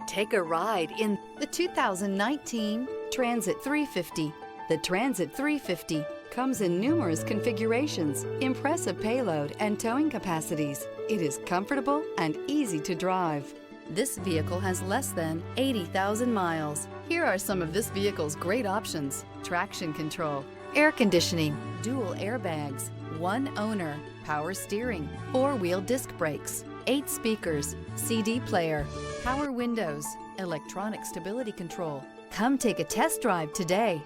Take a ride in the 2019 Transit 350. The Transit 350 comes in numerous configurations, impressive payload, and towing capacities. It is comfortable and easy to drive. This vehicle has less than 80,000 miles. Here are some of this vehicle's great options: traction control, air conditioning, dual airbags, one owner, power steering, four-wheel disc brakes, 8 speakers, CD player, power windows, electronic stability control. Come take a test drive today.